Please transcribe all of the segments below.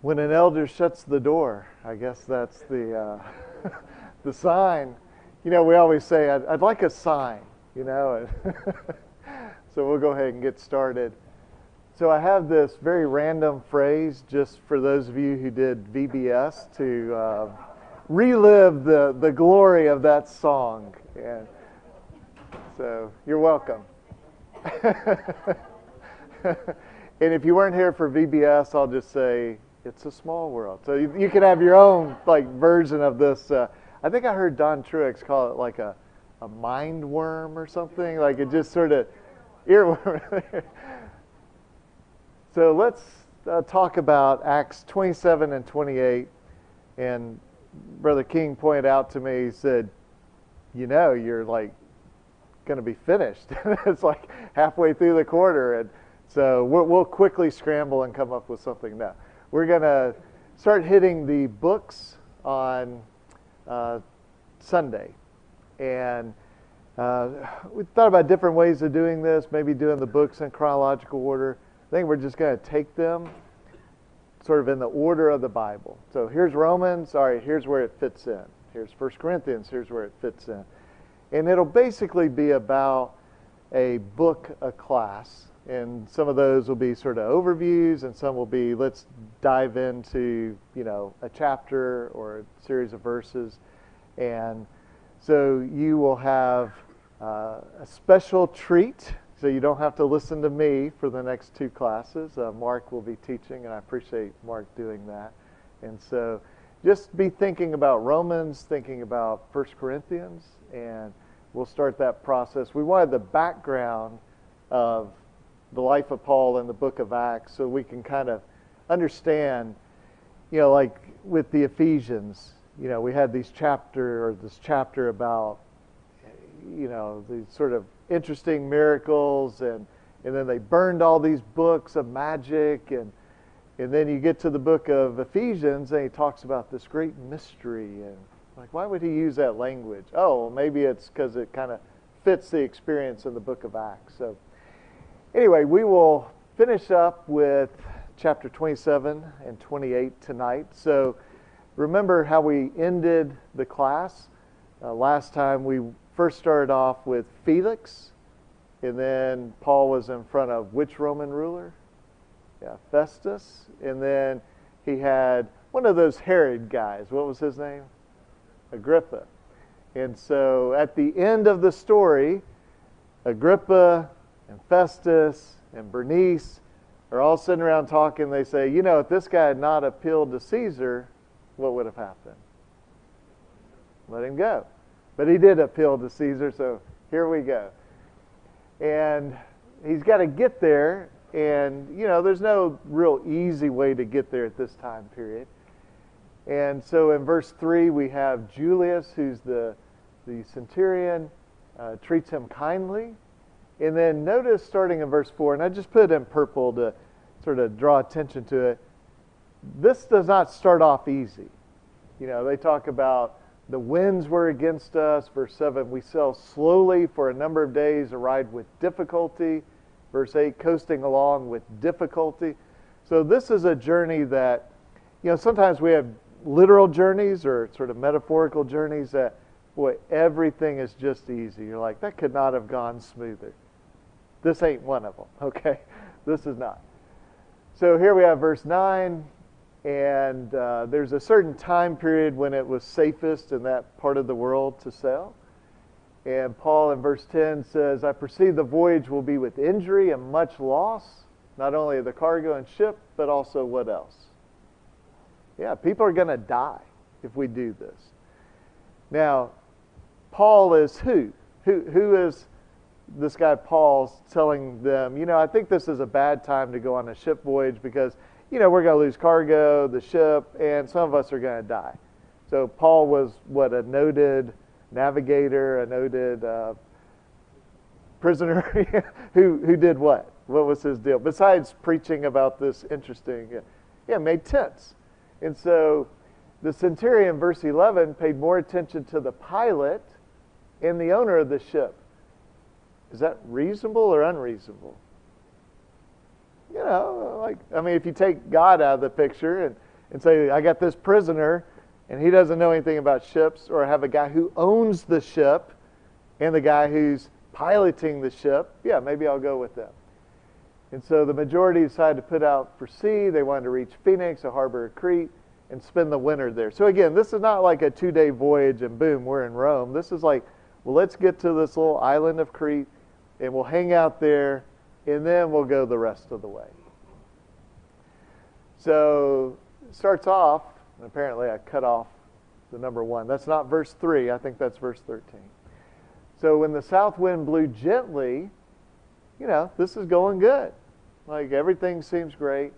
When an elder shuts the door, I guess that's the the sign. You know, we always say, I'd like a sign, you know. So we'll go ahead and get started. So I have this very random phrase just for those of you who did VBS to relive the glory of that song. And so you're welcome. And if you weren't here for VBS, I'll just say, it's a small world. So you can have your own version of this. I think I heard Don Truex call it like a mind worm or something. Like it just sort of earworm. So let's talk about Acts 27 and 28. And Brother King pointed out to me, he said, you know, you're like going to be finished. It's like halfway through the quarter. And so we'll quickly scramble and come up with something now. We're going to start hitting the books on Sunday. And we thought about different ways of doing this, maybe doing the books in chronological order. I think we're just going to take them sort of in the order of the Bible. So here's Romans. All right, here's where it fits in. Here's 1 Corinthians. Here's where it fits in. And it'll basically be about a book, a class. And some of those will be sort of overviews, and some will be, let's dive into, you know, a chapter or a series of verses. And so you will have a special treat, so you don't have to listen to me for the next two classes. Mark will be teaching, and I appreciate Mark doing that. And so just be thinking about Romans, thinking about 1 Corinthians, and we'll start that process. We wanted the background of the life of Paul in the book of Acts so we can kind of understand, you know, like with the Ephesians, you know, we had this chapter about, you know, these sort of interesting miracles, and then they burned all these books of magic, and then you get to the book of Ephesians and he talks about this great mystery, and like, why would he use that language? Oh, well, maybe it's because it kind of fits the experience in the book of Acts. So anyway, we will finish up with chapter 27 and 28 tonight. So remember how we ended the class. Last time we first started off with Felix, and then Paul was in front of which Roman ruler? Yeah, Festus. And then he had one of those Herod guys. What was his name? Agrippa. And so at the end of the story, Agrippa and Festus and Bernice are all sitting around talking. They say, you know, if this guy had not appealed to Caesar, what would have happened? Let him go. But he did appeal to Caesar, so here we go. And he's got to get there, and, you know, there's no real easy way to get there at this time period. And so in verse 3, we have Julius, who's the centurion, treats him kindly. And then notice starting in verse 4, and I just put it in purple to sort of draw attention to it. This does not start off easy. You know, they talk about the winds were against us. Verse 7, we sail slowly for a number of days, arrived with difficulty. Verse 8, coasting along with difficulty. So this is a journey that, you know, sometimes we have literal journeys or sort of metaphorical journeys that, boy, everything is just easy. You're like, that could not have gone smoother. This ain't one of them, okay? This is not. So here we have verse 9, and there's a certain time period when it was safest in that part of the world to sail. And Paul in verse 10 says, I perceive the voyage will be with injury and much loss, not only of the cargo and ship, but also what else? Yeah, people are going to die if we do this. Now, Paul is who? Who is this guy Paul's telling them, you know, I think this is a bad time to go on a ship voyage because, you know, we're going to lose cargo, the ship, and some of us are going to die. So Paul was, what, a noted navigator, a noted prisoner who did what? What was his deal? Besides preaching about this interesting, made tents. And so the centurion, verse 11, paid more attention to the pilot and the owner of the ship. Is that reasonable or unreasonable? You know, like, I mean, if you take God out of the picture and and say, I got this prisoner, and he doesn't know anything about ships, or have a guy who owns the ship and the guy who's piloting the ship, yeah, maybe I'll go with them. And so the majority decided to put out for sea. They wanted to reach Phoenix, a harbor of Crete, and spend the winter there. So again, this is not like a 2-day voyage and boom, we're in Rome. This is like, well, let's get to this little island of Crete, and we'll hang out there, and then we'll go the rest of the way. So it starts off, and apparently I cut off the number 1. That's not verse 3. I think that's verse 13. So when the south wind blew gently, this is going good. Like everything seems great.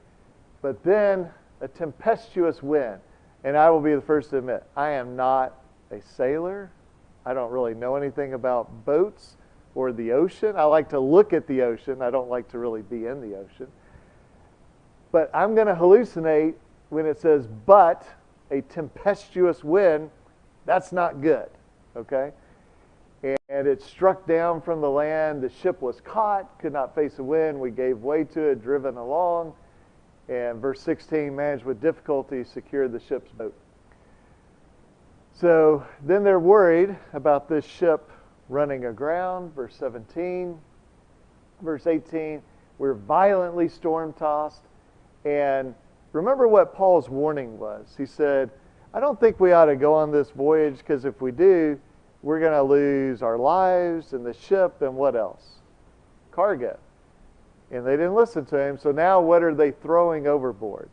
But then a tempestuous wind. And I will be the first to admit, I am not a sailor. I don't really know anything about boats or the ocean. I like to look at the ocean. I don't like to really be in the ocean. But I'm going to hallucinate when it says, but a tempestuous wind. That's not good. Okay? And it struck down from the land. The ship was caught, could not face the wind. We gave way to it, driven along. And verse 16, managed with difficulty, secured the ship's boat. So then they're worried about this ship running aground. Verse 17. Verse 18, we're violently storm-tossed. And remember what Paul's warning was. He said, I don't think we ought to go on this voyage, because if we do, we're going to lose our lives and the ship and what else? Cargo. And they didn't listen to him. So now what are they throwing overboard?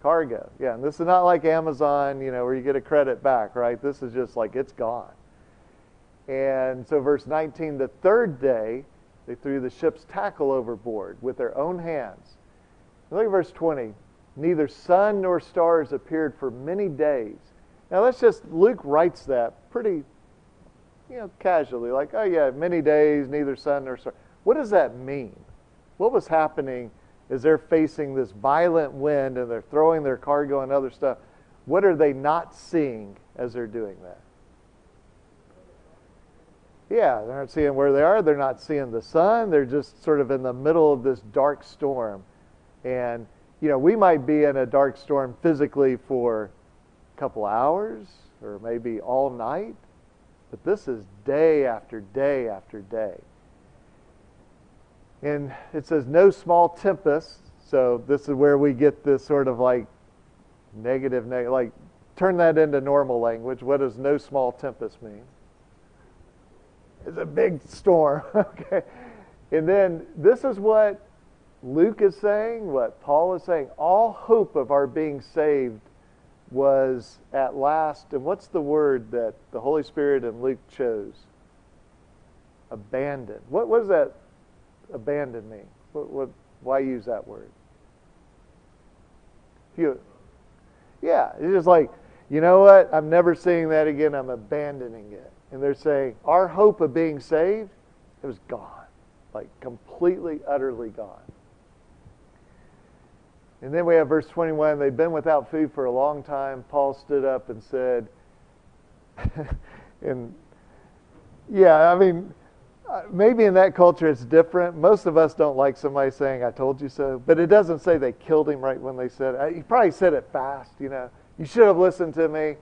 Cargo. Yeah, and this is not like Amazon, where you get a credit back, right? This is just like it's gone. And so verse 19, the third day, they threw the ship's tackle overboard with their own hands. Look at verse 20. Neither sun nor stars appeared for many days. Now Luke writes that pretty casually, like, oh yeah, many days, neither sun nor star. What does that mean? What was happening as they're facing this violent wind and they're throwing their cargo and other stuff? What are they not seeing as they're doing that? Yeah, they're not seeing where they are. They're not seeing the sun. They're just sort of in the middle of this dark storm. And, we might be in a dark storm physically for a couple hours or maybe all night. But this is day after day after day. And it says no small tempest. So this is where we get this sort of like negative, like turn that into normal language. What does no small tempest mean? It's a big storm. Okay. And then this is what Luke is saying, what Paul is saying. All hope of our being saved was at last, and what's the word that the Holy Spirit and Luke chose? Abandoned. What does that abandon mean? Why use that word? Yeah, it's just like, you know what? I'm never seeing that again. I'm abandoning it. And they're saying, our hope of being saved, it was gone. Like completely, utterly gone. And then we have verse 21. They'd been without food for a long time. Paul stood up and said, and yeah, I mean, maybe in that culture it's different. Most of us don't like somebody saying, I told you so. But it doesn't say they killed him right when they said it. He probably said it fast, You should have listened to me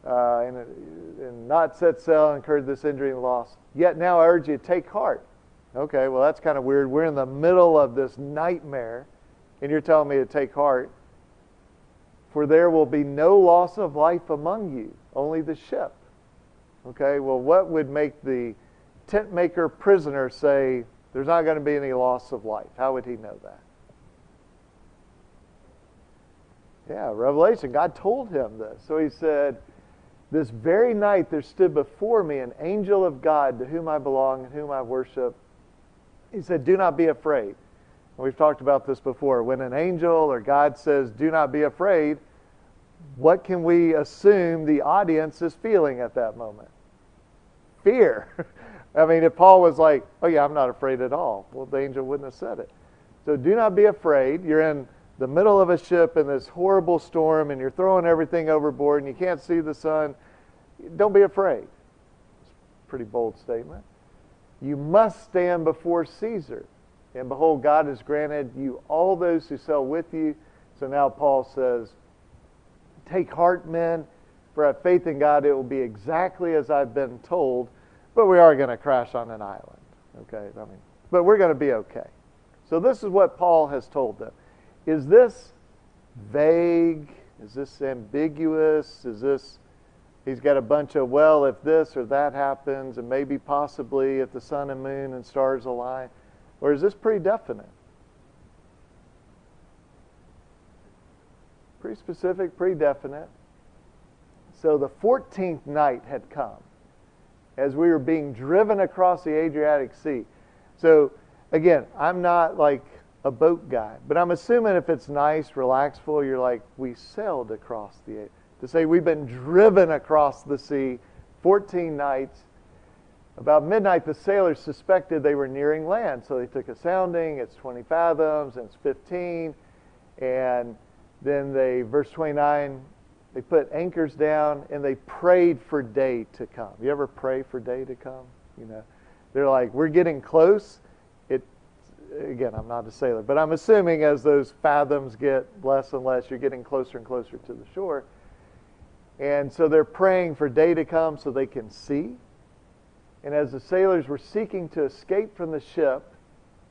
and not set sail and incurred this injury and loss. Yet now I urge you, take heart. Okay, well, that's kind of weird. We're in the middle of this nightmare, and you're telling me to take heart. For there will be no loss of life among you, only the ship. Okay, well, what would make the tent maker prisoner say there's not going to be any loss of life? How would he know that? Yeah, Revelation, God told him this. So he said, this very night there stood before me an angel of God to whom I belong and whom I worship. He said, do not be afraid. And we've talked about this before. When an angel or God says, do not be afraid, what can we assume the audience is feeling at that moment? Fear. I mean, if Paul was like, oh yeah, I'm not afraid at all, well, the angel wouldn't have said it. So do not be afraid. You're in the middle of a ship in this horrible storm and you're throwing everything overboard and you can't see the sun. Don't be afraid. It's a pretty bold statement. You must stand before Caesar. And behold, God has granted you all those who sail with you. So now Paul says, Take heart, men, for I have faith in God. It will be exactly as I've been told, but we are going to crash on an island. Okay, but we're going to be okay. So this is what Paul has told them. Is this vague? Is this ambiguous? Is this, he's got a bunch of, well, if this or that happens, and maybe possibly if the sun and moon and stars align? Or is this pretty definite? Pretty specific, pretty definite. So the 14th night had come as we were being driven across the Adriatic Sea. So again, I'm not like a boat guy, but I'm assuming if it's nice, relaxful, you're like, we sailed across the, to say we've been driven across the sea 14 nights. About midnight, the sailors suspected they were nearing land, so they took a sounding. It's 20 fathoms, and it's 15. And then they, verse 29, they put anchors down, and they prayed for day to come. You ever pray for day to come? You know, they're like, we're getting close. Again, I'm not a sailor, but I'm assuming as those fathoms get less and less, you're getting closer and closer to the shore. And so they're praying for day to come so they can see. And as the sailors were seeking to escape from the ship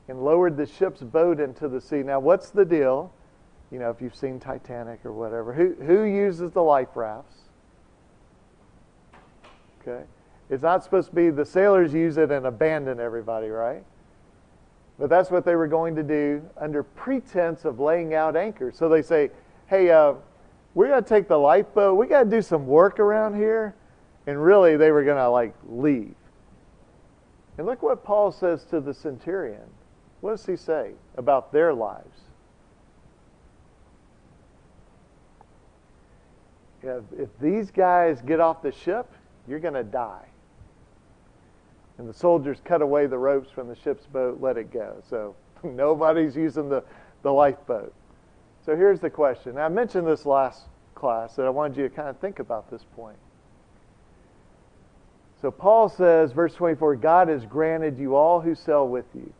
and lowered the ship's boat into the sea. Now, what's the deal? You know, if you've seen Titanic or whatever, who uses the life rafts? Okay. It's not supposed to be the sailors use it and abandon everybody, right? But that's what they were going to do under pretense of laying out anchors. So they say, hey, we're going to take the lifeboat. We got to do some work around here. And really, they were going to like leave. And look what Paul says to the centurion. What does he say about their lives? If these guys get off the ship, you're going to die. And the soldiers cut away the ropes from the ship's boat, let it go. So nobody's using the lifeboat. So here's the question. Now, I mentioned this last class, that I wanted you to kind of think about this point. So Paul says, verse 24, God has granted you all who sail with you.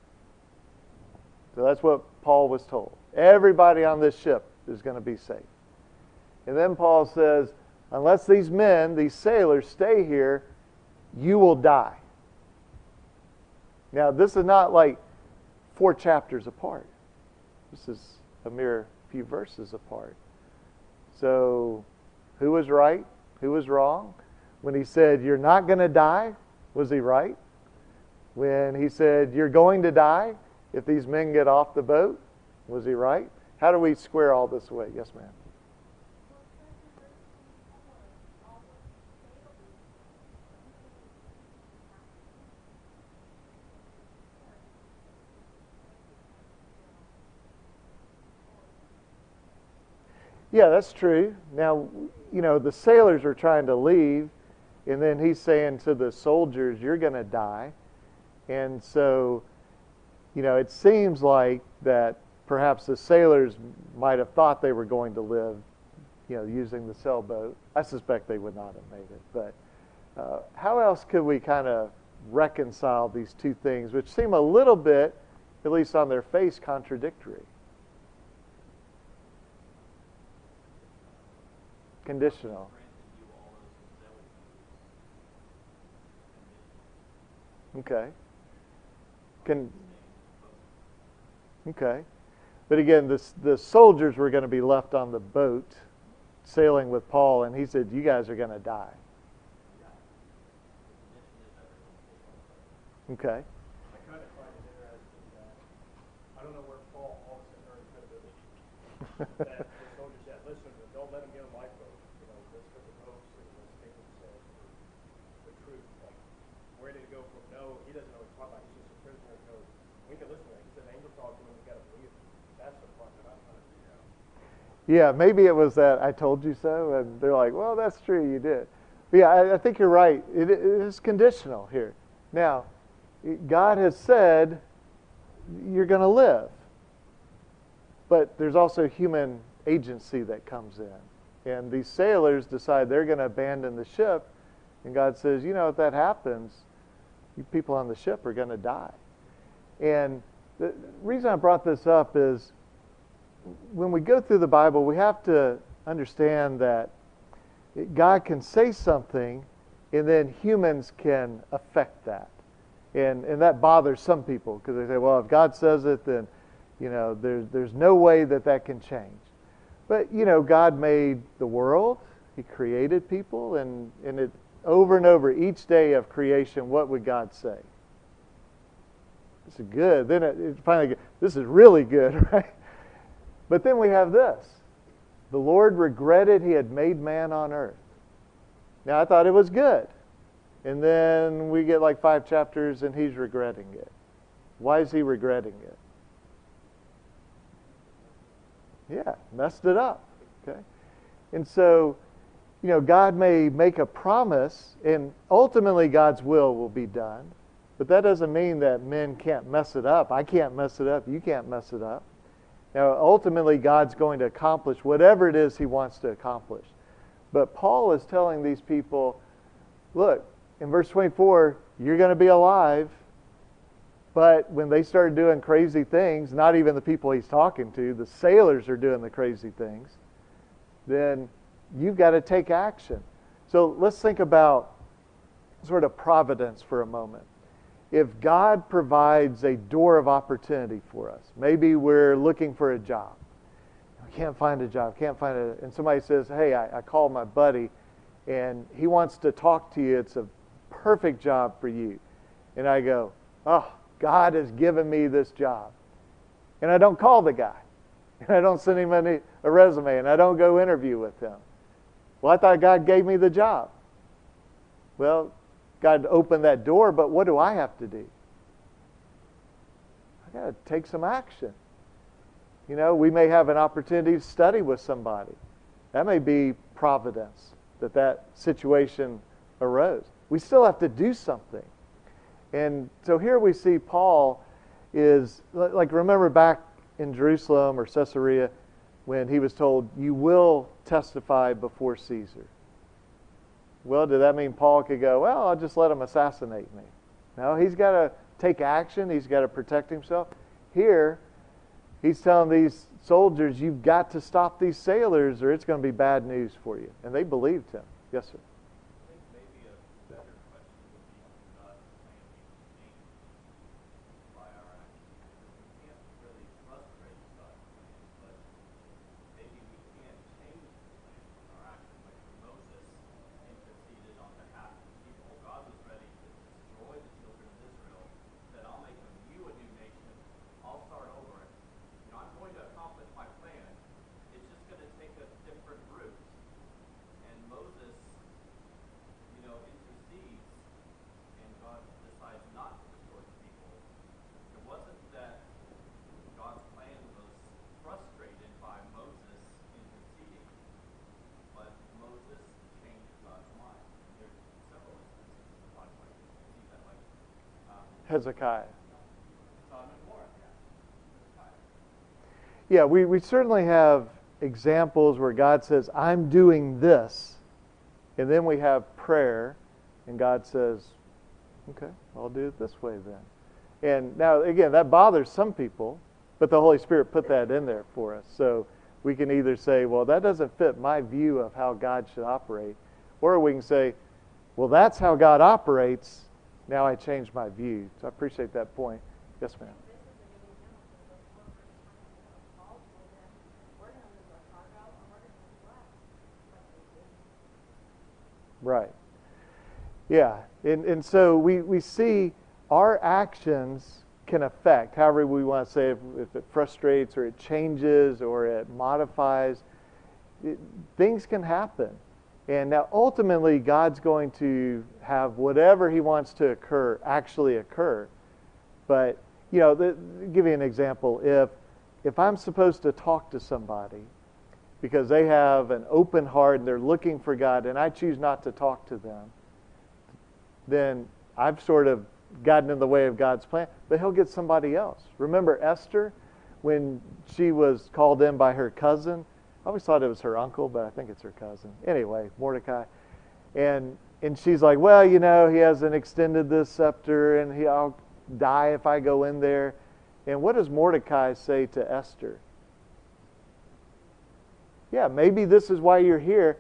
So that's what Paul was told. Everybody on this ship is going to be safe. And then Paul says, unless these men, these sailors, stay here, you will die. Now, this is not like 4 chapters apart. This is a mere few verses apart. So, who was right? Who was wrong? When he said, you're not going to die, was he right? When he said, you're going to die if these men get off the boat, was he right? How do we square all this away? Yes, ma'am. Yeah, that's true. Now, you know, the sailors are trying to leave, and then he's saying to the soldiers, you're going to die. And so, you know, it seems like that perhaps the sailors might have thought they were going to live, you know, using the sailboat. I suspect they would not have made it. But how else could we kind of reconcile these two things, which seem a little bit, at least on their face, contradictory? Conditional. Okay. Okay. But again, the soldiers were going to be left on the boat sailing with Paul, and he said, you guys are going to die. Okay. I kind of find it interesting that I don't know where Paul all of a sudden earned credibility. That the soldiers said, listen, don't let him get a lifeboat. You know, let's put the ropes and let's take him says the truth. Like, where did he go from? No, he doesn't know what he's talking about. He's just a prisoner. He goes, we can listen to that. He said, angel talked to him. We got to believe him. That's the part that I'm trying to figure out. Yeah, maybe it was that I told you so, and they're like, well, that's true, you did. But yeah, I think you're right. It is conditional here. Now, God has said you're going to live. But there's also human agency that comes in. And these sailors decide they're going to abandon the ship. And God says, you know, if that happens, you people on the ship are going to die. And the reason I brought this up is when we go through the Bible, we have to understand that God can say something, and then humans can affect that. And that bothers some people because they say, well, if God says it, then, there's no way that can change. But, God made the world. He created people. And it over and over, each day of creation, what would God say? This is good. Then it finally, this is really good, right? But then we have this. The Lord regretted He had made man on earth. Now, I thought it was good. And then we get like 5 chapters and He's regretting it. Why is He regretting it? Yeah, messed it up. Okay? And so, God may make a promise, and ultimately God's will be done. But that doesn't mean that men can't mess it up. I can't mess it up. You can't mess it up. Now, ultimately, God's going to accomplish whatever it is He wants to accomplish. But Paul is telling these people, look, in verse 24, you're going to be alive. But when they start doing crazy things, not even the people he's talking to, the sailors are doing the crazy things, then you've got to take action. So let's think about sort of providence for a moment. If God provides a door of opportunity for us, maybe we're looking for a job. I can't find a job, and somebody says, hey, I called my buddy, and he wants to talk to you. It's a perfect job for you. And I go, oh, God has given me this job. And I don't call the guy. And I don't send him a resume, and I don't go interview with him. Well, I thought God gave me the job. Well, God opened that door, but what do I have to do? I got to take some action. We may have an opportunity to study with somebody. That may be providence, that situation arose. We still have to do something. And so here we see Paul is, like, remember back in Jerusalem or Caesarea when he was told, you will testify before Caesar. Well, did that mean Paul could go, well, I'll just let him assassinate me? No, he's got to take action. He's got to protect himself. Here, he's telling these soldiers, you've got to stop these sailors or it's going to be bad news for you. And they believed him. Yes, sir. I think maybe a better question would be, God's plan being changed by our actions? We can't really frustrate God's plan, but maybe we can change the plan with our actions. Like when Moses interceded on behalf of the people, God was ready to destroy the children of Israel, said, I'll make of you a new nation, I'll start over it. I'm going to accomplish my plan. It's just going to take a different route. And Moses, intercedes, and God decides not to destroy the people. It wasn't that God's plan was frustrated by Moses interceding, but Moses changed God's mind. There's several instances in the Bible where you see that, like Hezekiah. Sodom and Gomorrah. Hezekiah. Yeah, we certainly have examples where God says, I'm doing this. And then we have prayer, and God says, okay, I'll do it this way then. And now, again, that bothers some people, but the Holy Spirit put that in there for us. So we can either say, well, that doesn't fit my view of how God should operate. Or we can say, well, that's how God operates. Now I change my view. So I appreciate that point. Yes, ma'am. Right. Yeah. And so we see our actions can affect, however we want to say, if it frustrates or it changes or it modifies, things can happen. And now ultimately God's going to have whatever He wants to occur actually occur. But, give you an example. If I'm supposed to talk to somebody because they have an open heart and they're looking for God, and I choose not to talk to them, then I've sort of gotten in the way of God's plan. But He'll get somebody else. Remember Esther, when she was called in by her cousin? I always thought it was her uncle, but I think it's her cousin. Anyway, Mordecai. And she's like, well, he hasn't extended this scepter, and I'll die if I go in there. And what does Mordecai say to Esther? Yeah, maybe this is why you're here,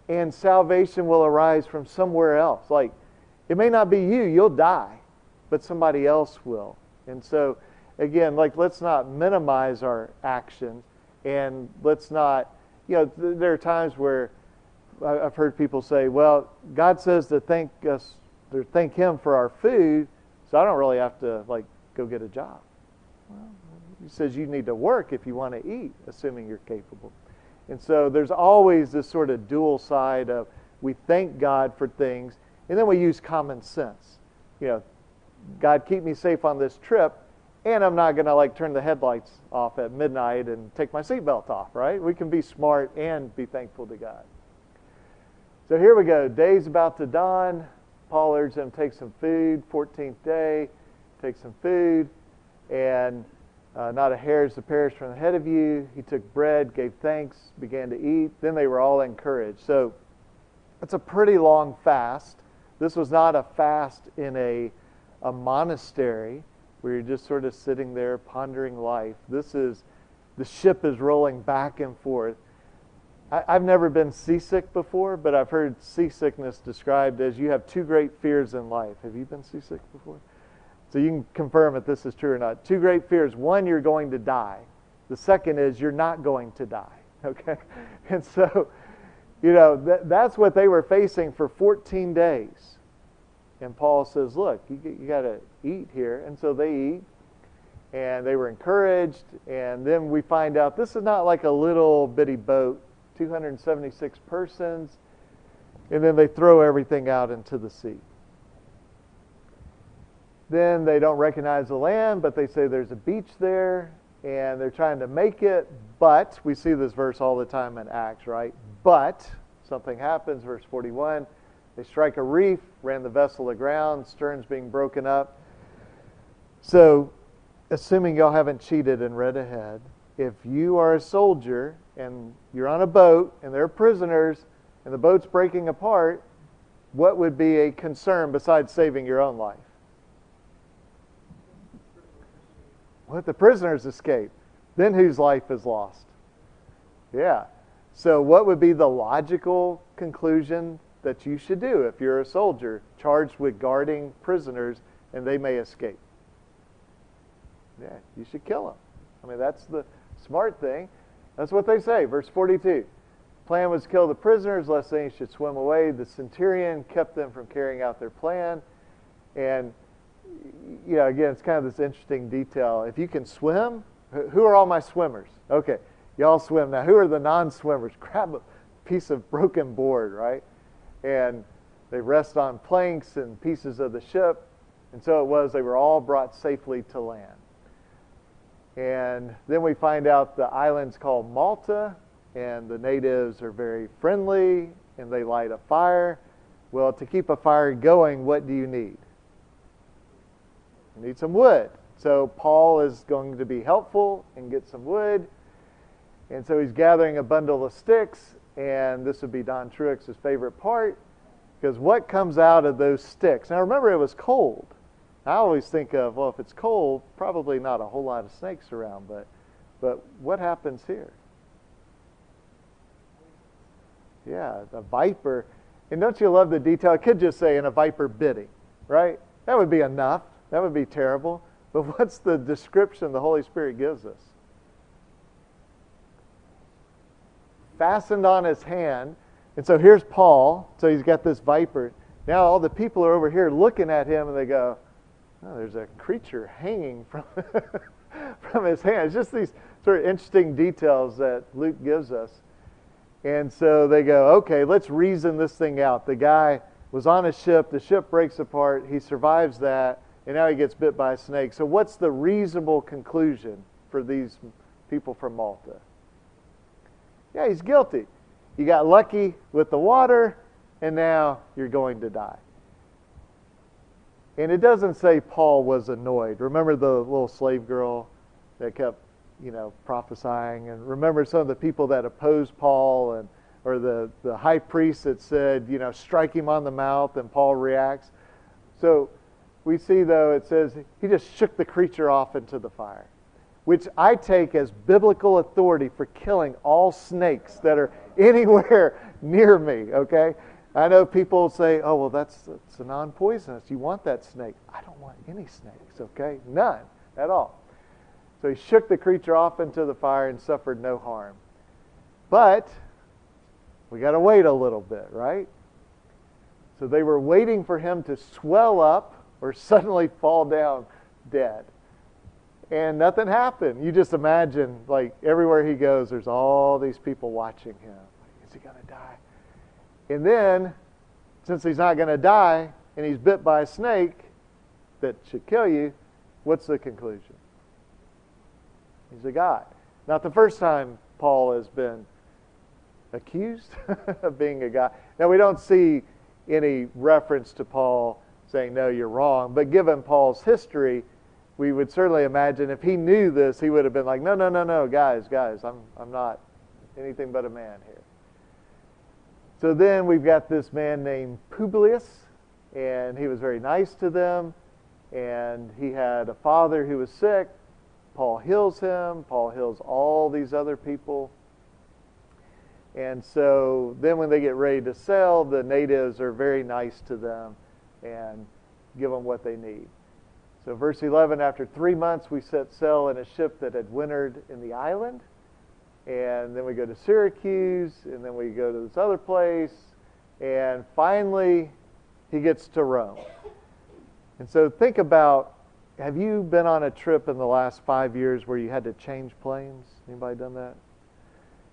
and salvation will arise from somewhere else. Like, it may not be you, you'll die, but somebody else will. And so, again, like, let's not minimize our actions, and let's not, there are times where I've heard people say, well, God says to thank Him for our food, so I don't really have to, like, go get a job. Well, He says you need to work if you want to eat, assuming you're capable. And so there's always this sort of dual side of we thank God for things, and then we use common sense. God, keep me safe on this trip, and I'm not going to, like, turn the headlights off at midnight and take my seatbelt off, right? We can be smart and be thankful to God. So here we go. Day's about to dawn. Paul urged them to take some food. 14th day, take some food. And not a hair is to perish from the head of you. He took bread, gave thanks, began to eat. Then they were all encouraged. So it's a pretty long fast. This was not a fast in a monastery where you're just sort of sitting there pondering life. The ship is rolling back and forth. I've never been seasick before, but I've heard seasickness described as you have two great fears in life. Have you been seasick before? So you can confirm if this is true or not. Two great fears. One, you're going to die. The second is you're not going to die. Okay? And so, that's what they were facing for 14 days. And Paul says, look, you got to eat here. And so they eat. And they were encouraged. And then we find out this is not like a little bitty boat. 276 persons, and then they throw everything out into the sea. Then they don't recognize the land, but they say there's a beach there, and they're trying to make it, but, we see this verse all the time in Acts, right? But, something happens, verse 41, they strike a reef, ran the vessel aground, sterns being broken up. So, assuming y'all haven't cheated and read ahead, if you are a soldier and you're on a boat and there are prisoners and the boat's breaking apart, what would be a concern besides saving your own life? Let the prisoners escape. Then whose life is lost? Yeah. So what would be the logical conclusion that you should do if you're a soldier charged with guarding prisoners and they may escape? Yeah, you should kill them. I mean, that's the smart thing. That's what they say. Verse 42. Plan was to kill the prisoners lest any should swim away. The centurion kept them from carrying out their plan. And, again, it's kind of this interesting detail. If you can swim, who are all my swimmers? Okay, y'all swim. Now, who are the non-swimmers? Grab a piece of broken board, right? And they rest on planks and pieces of the ship. And so it was, they were all brought safely to land. And then we find out the island's called Malta, and the natives are very friendly, and they light a fire. Well, to keep a fire going, what do you need? You need some wood. So Paul is going to be helpful and get some wood. And so he's gathering a bundle of sticks, and this would be Don Truex' favorite part, because what comes out of those sticks? Now remember, it was cold. I always think of, well, if it's cold, probably not a whole lot of snakes around, but what happens here? Yeah, the viper. And don't you love the detail? It could just say, and a viper bit him, right? That would be enough. That would be terrible. But what's the description the Holy Spirit gives us? Fastened on his hand. And so here's Paul. So he's got this viper. Now all the people are over here looking at him, and they go, oh, there's a creature hanging from from his hand. It's just these sort of interesting details that Luke gives us. And so they go, okay, let's reason this thing out. The guy was on a ship. The ship breaks apart. He survives that. And now he gets bit by a snake. So what's the reasonable conclusion for these people from Malta? Yeah, he's guilty. You got lucky with the water, and now you're going to die. And it doesn't say Paul was annoyed. Remember the little slave girl that kept, prophesying? And remember some of the people that opposed Paul, or the high priest that said, strike him on the mouth, and Paul reacts. So we see, though, it says he just shook the creature off into the fire. which I take as biblical authority for killing all snakes that are anywhere near me, okay? I know people say, oh, well, that's a non-poisonous. You want that snake. I don't want any snakes, okay? None at all. So he shook the creature off into the fire and suffered no harm. But we got to wait a little bit, right? So they were waiting for him to swell up or suddenly fall down dead. And nothing happened. You just imagine, like, everywhere he goes, there's all these people watching him. Is he going to die? And then, since he's not going to die, and he's bit by a snake that should kill you, what's the conclusion? He's a god. Not the first time Paul has been accused of being a god. Now, we don't see any reference to Paul saying, no, you're wrong. But given Paul's history, we would certainly imagine if he knew this, he would have been like, no, guys, I'm not anything but a man here. So then we've got this man named Publius, and he was very nice to them, and he had a father who was sick. Paul heals him. Paul heals all these other people. And so then when they get ready to sail, the natives are very nice to them and give them what they need. So verse 11, after 3 months we set sail in a ship that had wintered in the island. And then we go to Syracuse, and then we go to this other place. And finally, he gets to Rome. And so think about, have you been on a trip in the last 5 years where you had to change planes? Anybody done that?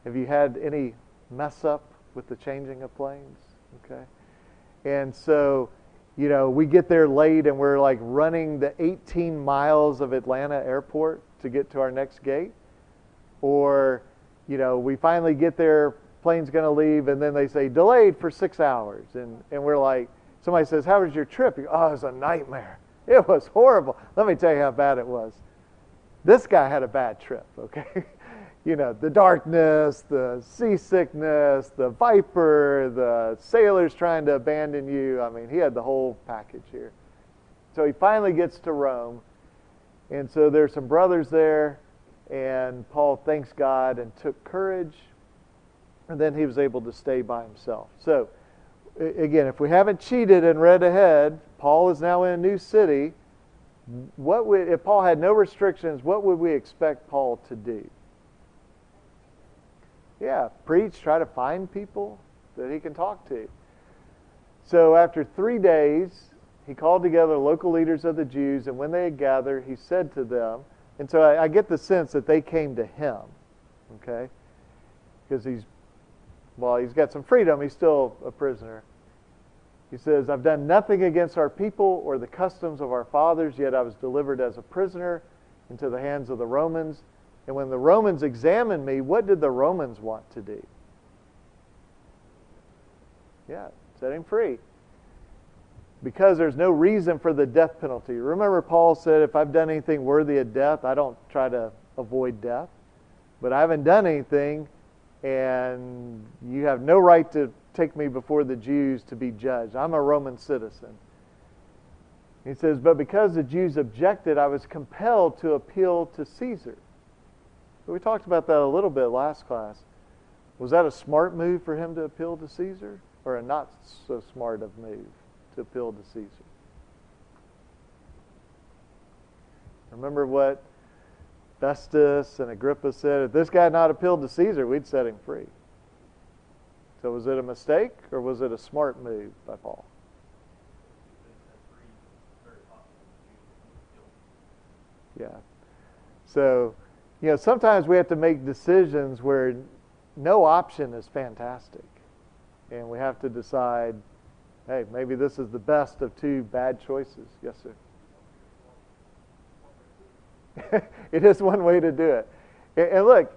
Have you had any mess up with the changing of planes? Okay. And so, you know, we get there late and we're like running the 18 miles of Atlanta airport to get to our next gate. Or, you know, we finally get there, plane's going to leave, and then they say, delayed for 6 hours. And we're like, somebody says, how was your trip? You go, oh, it was a nightmare. It was horrible. Let me tell you how bad it was. This guy had a bad trip, okay? You know, the darkness, the seasickness, the viper, the sailors trying to abandon you. I mean, he had the whole package here. So he finally gets to Rome. And so there's some brothers there. And Paul thanks God and took courage. And then he was able to stay by himself. So, again, if we haven't cheated and read ahead, Paul is now in a new city. If Paul had no restrictions, what would we expect Paul to do? Yeah, preach, try to find people that he can talk to. So after 3 days, he called together local leaders of the Jews, and when they had gathered, he said to them, and so I get the sense that they came to him, okay? Because he's got some freedom, he's still a prisoner. He says, I've done nothing against our people or the customs of our fathers, yet I was delivered as a prisoner into the hands of the Romans. And when the Romans examined me, what did the Romans want to do? Yeah, set him free. Because there's no reason for the death penalty. Remember, Paul said, if I've done anything worthy of death, I don't try to avoid death. But I haven't done anything, and you have no right to take me before the Jews to be judged. I'm a Roman citizen. He says, but because the Jews objected, I was compelled to appeal to Caesar. We talked about that a little bit last class. Was that a smart move for him to appeal to Caesar, or a not so smart of move to appeal to Caesar? Remember what Festus and Agrippa said? If this guy had not appealed to Caesar, we'd set him free. So was it a mistake, or was it a smart move by Paul? Yeah. So, you know, sometimes we have to make decisions where no option is fantastic. And we have to decide, hey, maybe this is the best of two bad choices. Yes, sir. It is one way to do it. And look,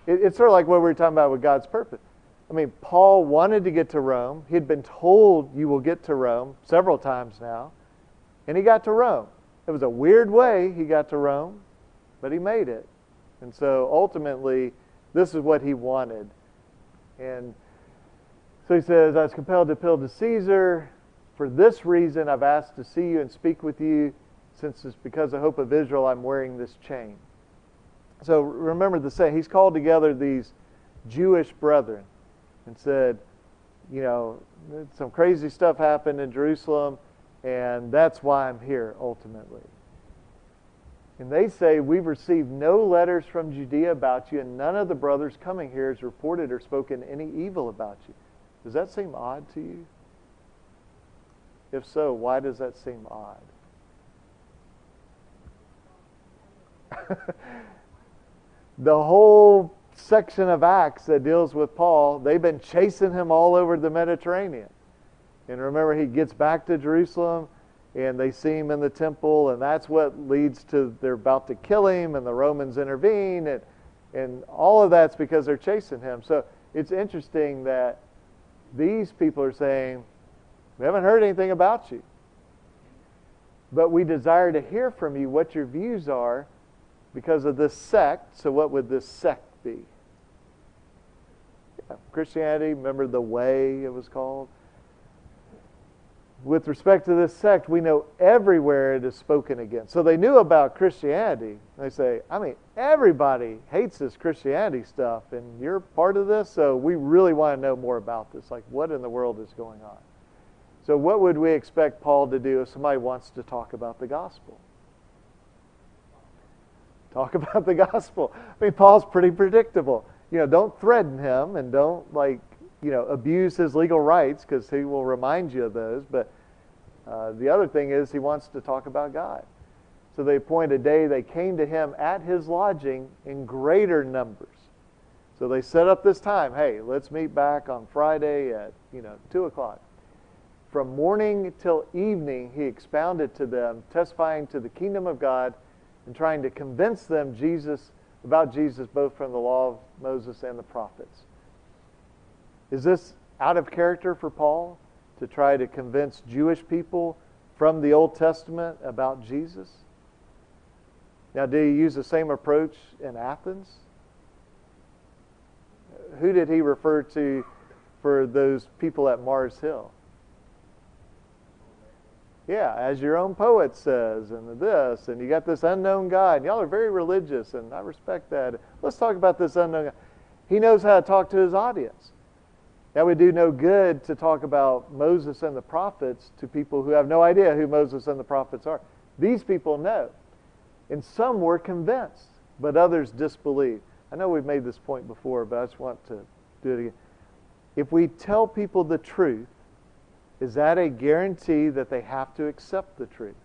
it's sort of like what we were talking about with God's purpose. I mean, Paul wanted to get to Rome. He had been told, you will get to Rome several times now. And he got to Rome. It was a weird way he got to Rome, but he made it. And so ultimately, this is what he wanted. And so he says, I was compelled to appeal to Caesar. For this reason, I've asked to see you and speak with you. Since it's because of hope of Israel, I'm wearing this chain. So remember the saying, he's called together these Jewish brethren and said, some crazy stuff happened in Jerusalem, and that's why I'm here ultimately. And they say, we've received no letters from Judea about you, and none of the brothers coming here has reported or spoken any evil about you. Does that seem odd to you? If so, why does that seem odd? The whole section of Acts that deals with Paul, they've been chasing him all over the Mediterranean. And remember, he gets back to Jerusalem, and they see him in the temple, and that's what leads to they're about to kill him, and the Romans intervene, and all of that's because they're chasing him. So it's interesting that these people are saying, we haven't heard anything about you, but we desire to hear from you what your views are because of this sect. So what would this sect be? Yeah, Christianity, remember the Way it was called? With respect to this sect, we know everywhere it is spoken against. So they knew about Christianity. They say, everybody hates this Christianity stuff, and you're part of this, so we really want to know more about this. Like, what in the world is going on? So what would we expect Paul to do if somebody wants to talk about the gospel? Talk about the gospel. Paul's pretty predictable. Don't threaten him, and don't abuse his legal rights, because he will remind you of those. But the other thing is he wants to talk about God. So they appointed a day. They came to him at his lodging in greater numbers. So they set up this time. Hey, let's meet back on Friday at 2 o'clock. From morning till evening, he expounded to them, testifying to the kingdom of God and trying to convince them about Jesus, both from the law of Moses and the prophets. Is this out of character for Paul to try to convince Jewish people from the Old Testament about Jesus? Now, did he use the same approach in Athens? Who did he refer to for those people at Mars Hill? Yeah, as your own poet says, and this, and you got this unknown God, and y'all are very religious, and I respect that. Let's talk about this unknown God. He knows how to talk to his audience. That would do no good to talk about Moses and the prophets to people who have no idea who Moses and the prophets are. These people know. And some were convinced, but others disbelieved. I know we've made this point before, but I just want to do it again. If we tell people the truth, is that a guarantee that they have to accept the truth?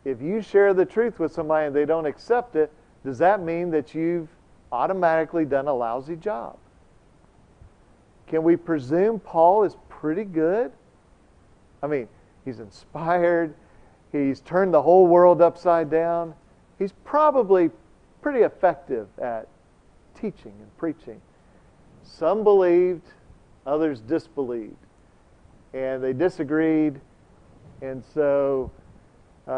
If you share the truth with somebody and they don't accept it, does that mean that you've automatically done a lousy job? Can we presume Paul is pretty good? He's inspired. He's turned the whole world upside down. He's probably pretty effective at teaching and preaching. Some believed, others disbelieved. And they disagreed. And so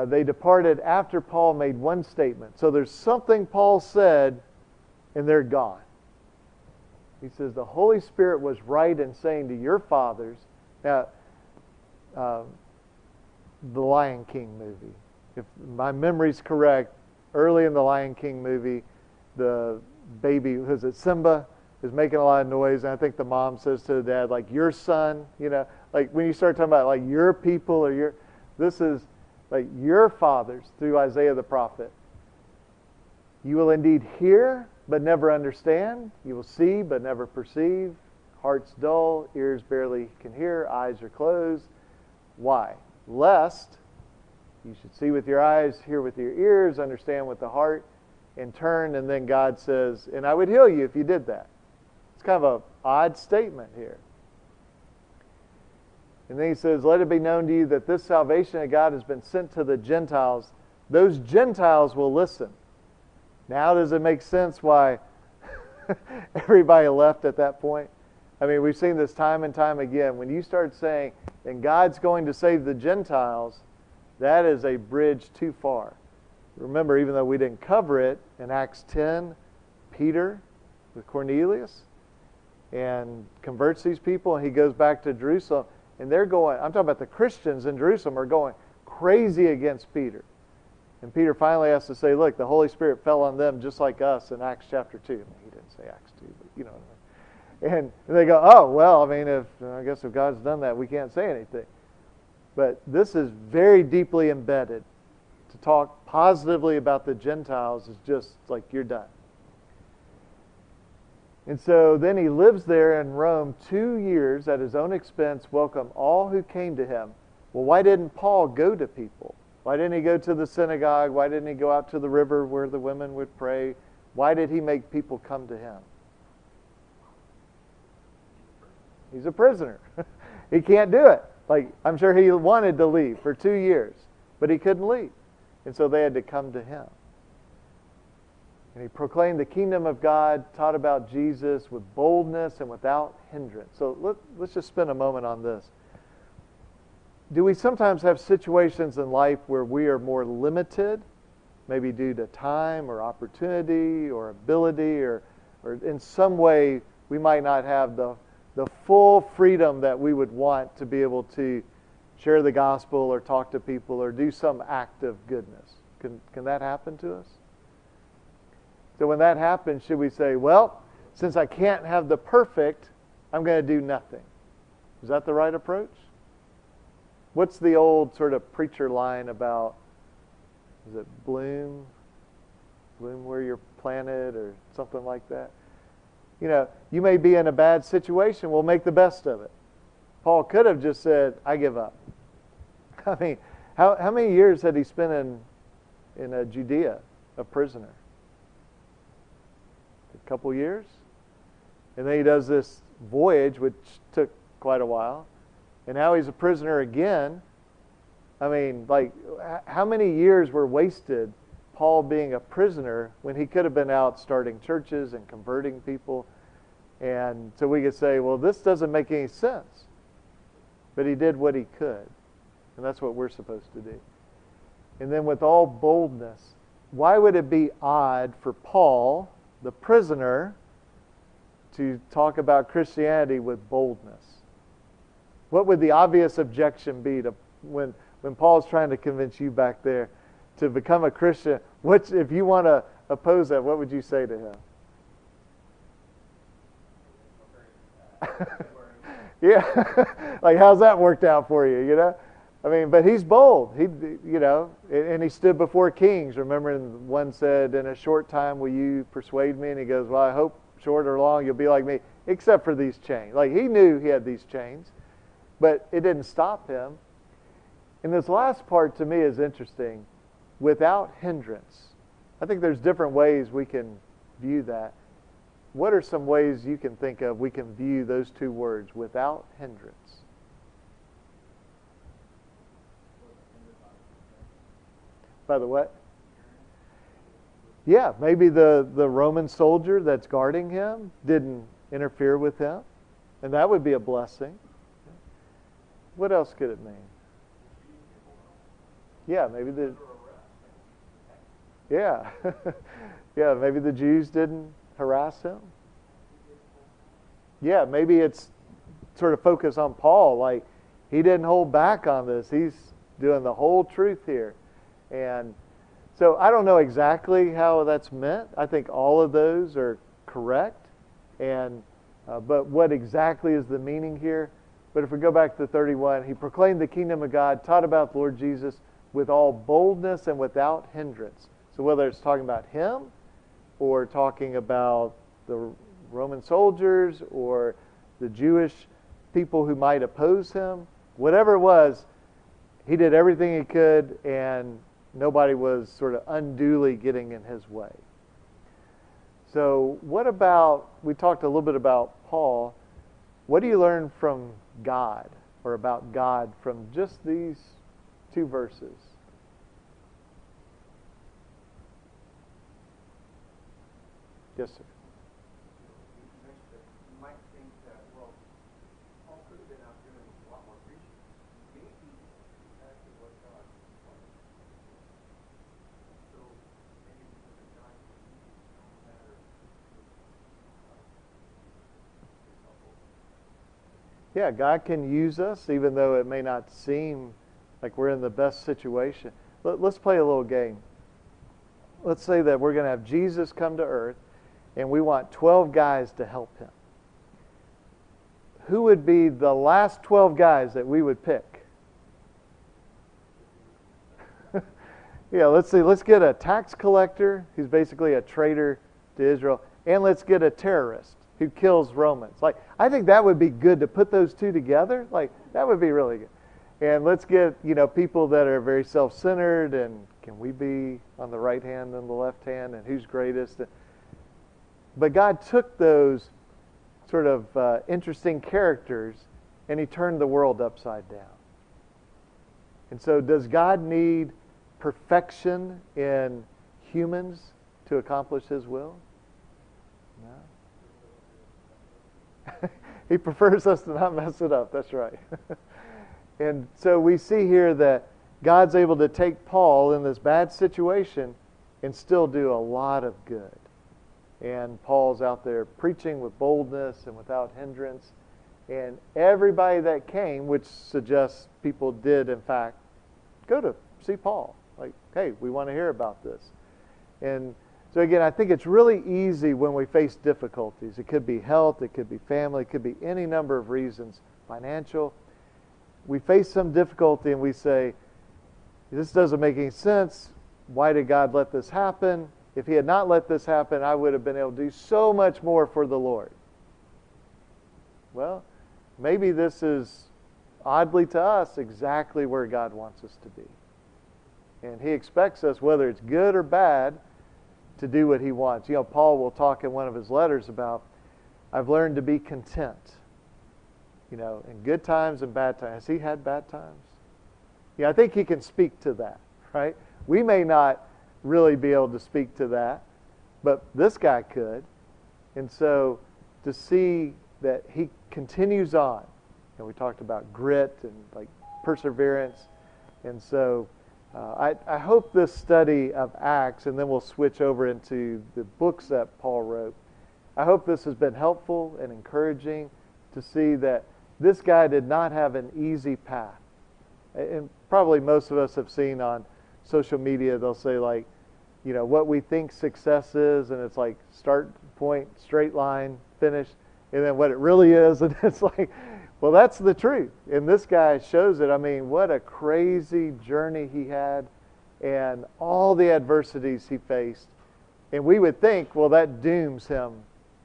they departed after Paul made one statement. So there's something Paul said, and they're gone. He says, the Holy Spirit was right in saying to your fathers. Now, the Lion King movie. If my memory's correct, early in the Lion King movie, the baby, was it Simba, is making a lot of noise, and I think the mom says to the dad, like, your son, like when you start talking about like your people or this is like your fathers through Isaiah the prophet. You will indeed hear, but never understand. You will see, but never perceive. Heart's dull, ears barely can hear, eyes are closed. Why? Lest you should see with your eyes, hear with your ears, understand with the heart, and turn, and then God says, and I would heal you if you did that. It's kind of an odd statement here. And then he says, let it be known to you that this salvation of God has been sent to the Gentiles. Those Gentiles will listen. Now does it make sense why everybody left at that point? We've seen this time and time again. When you start saying, and God's going to save the Gentiles, that is a bridge too far. Remember, even though we didn't cover it, in Acts 10, Peter with Cornelius and converts these people, and he goes back to Jerusalem, and they're going, I'm talking about the Christians in Jerusalem are going crazy against Peter. And Peter finally has to say, look, the Holy Spirit fell on them just like us in Acts chapter 2. I mean, he didn't say Acts 2, but you know what I mean. And they go, oh, well, I mean, I guess if God's done that, we can't say anything. But this is very deeply embedded. To talk positively about the Gentiles is just like you're done. And so then he lives there in Rome 2 years at his own expense, welcome all who came to him. Well, why didn't Paul go to people? Why didn't he go to the synagogue? Why didn't he go out to the river where the women would pray? Why did he make people come to him? He's a prisoner. He can't do it. Like, I'm sure he wanted to leave for 2 years, but he couldn't leave. And so they had to come to him. And he proclaimed the kingdom of God, taught about Jesus with boldness and without hindrance. So let's just spend a moment on this. Do we sometimes have situations in life where we are more limited, maybe due to time or opportunity or ability, or in some way we might not have the full freedom that we would want to be able to share the gospel or talk to people or do some act of goodness? Can that happen to us? So when that happens, should we say, well, since I can't have the perfect, I'm going to do nothing? Is that the right approach? What's the old sort of preacher line about, is it bloom where you're planted or something like that? You know, you may be in a bad situation, we'll make the best of it. Paul could have just said, I give up. I mean, how many years had he spent in Judea, a prisoner? A couple years? And then he does this voyage, which took quite a while. And now he's a prisoner again. I mean, like, how many years were wasted Paul being a prisoner when he could have been out starting churches and converting people? And so we could say, well, this doesn't make any sense. But he did what he could. And that's what we're supposed to do. And then with all boldness, why would it be odd for Paul, the prisoner, to talk about Christianity with boldness? What would the obvious objection be to when Paul's trying to convince you back there to become a Christian? If you want to oppose that, what would you say to him? Yeah, like how's that worked out for you? You know, I mean, but he's bold. And he stood before kings. Remember, one said, "In a short time, will you persuade me?" And he goes, "Well, I hope short or long you'll be like me, except for these chains." Like he knew he had these chains, but it didn't stop him. And this last part to me is interesting. Without hindrance. I think there's different ways we can view that. What are some ways you can think of we can view those two words, without hindrance? By the what? Yeah, maybe the Roman soldier that's guarding him didn't interfere with him, and that would be a blessing. What else could it mean? Yeah, maybe maybe the Jews didn't harass him. Yeah, maybe it's sort of focus on Paul, like he didn't hold back on this. He's doing the whole truth here. And so I don't know exactly how that's meant. I think all of those are correct. And but what exactly is the meaning here? But if we go back to 31, he proclaimed the kingdom of God, taught about the Lord Jesus with all boldness and without hindrance. So whether it's talking about him or talking about the Roman soldiers or the Jewish people who might oppose him, whatever it was, he did everything he could and nobody was sort of unduly getting in his way. So what about, we talked a little bit about Paul. What do you learn from God or about God from just these two verses? Yes, sir. You might think that, well, Paul could have been out doing a lot more preaching. Maybe exactly what God wanted. So maybe because of God, no matter Yeah, God can use us even though it may not seem like we're in the best situation. Let's play a little game. let's say that we're going to have Jesus come to earth and we want 12 guys to help him. Who would be the last 12 guys that we would pick? Yeah, let's see. Let's get a tax collector who's basically a traitor to Israel, and let's get a terrorist who kills Romans. Like, I think that would be good to put those two together. Like, that would be really good. And let's get, people that are very self-centered, and can we be on the right hand and the left hand, and who's greatest? But God took those sort of interesting characters, and he turned the world upside down. And so does God need perfection in humans to accomplish his will? No. He prefers us to not mess it up. That's right. And so we see here that God's able to take Paul in this bad situation and still do a lot of good. And Paul's out there preaching with boldness and without hindrance. And everybody that came, which suggests people did, in fact, go to see Paul. Like, hey, we want to hear about this. And so again, I think it's really easy when we face difficulties. It could be health, it could be family, it could be any number of reasons, financial. We face some difficulty and we say, this doesn't make any sense. Why did God let this happen? If he had not let this happen, I would have been able to do so much more for the Lord. Well, maybe this is, oddly to us, exactly where God wants us to be. And he expects us, whether it's good or bad, to do what he wants. Paul will talk in one of his letters about, I've learned to be content. In good times and bad times. Has he had bad times? Yeah, I think he can speak to that, right? We may not really be able to speak to that, but this guy could. And so to see that he continues on, and we talked about grit and like perseverance, and so I hope this study of Acts, and then we'll switch over into the books that Paul wrote. I hope this has been helpful and encouraging to see that this guy did not have an easy path. And probably most of us have seen on social media, they'll say like, what we think success is, and it's like start point, straight line, finish, and then what it really is, and it's like, well, that's the truth. And this guy shows it. I mean, what a crazy journey he had and all the adversities he faced. And we would think, well, that dooms him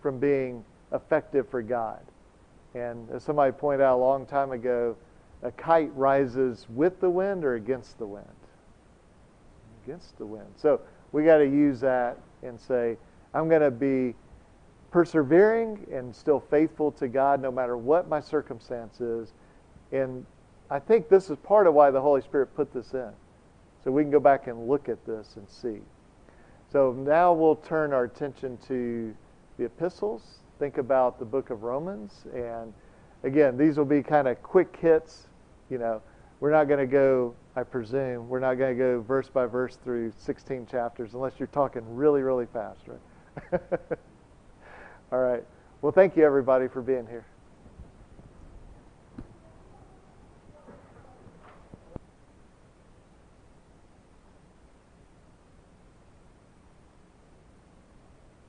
from being effective for God. And as somebody pointed out a long time ago, a kite rises with the wind or against the wind? Against the wind. So we got to use that and say, I'm going to be persevering and still faithful to God no matter what my circumstance is. And I think this is part of why the Holy Spirit put this in. So we can go back and look at this and see. So now we'll turn our attention to the epistles. Think about the book of Romans. And again, these will be kind of quick hits. We're not going to go, I presume, we're not going to go verse by verse through 16 chapters unless you're talking really, really fast, right? All right. Well, thank you, everybody, for being here.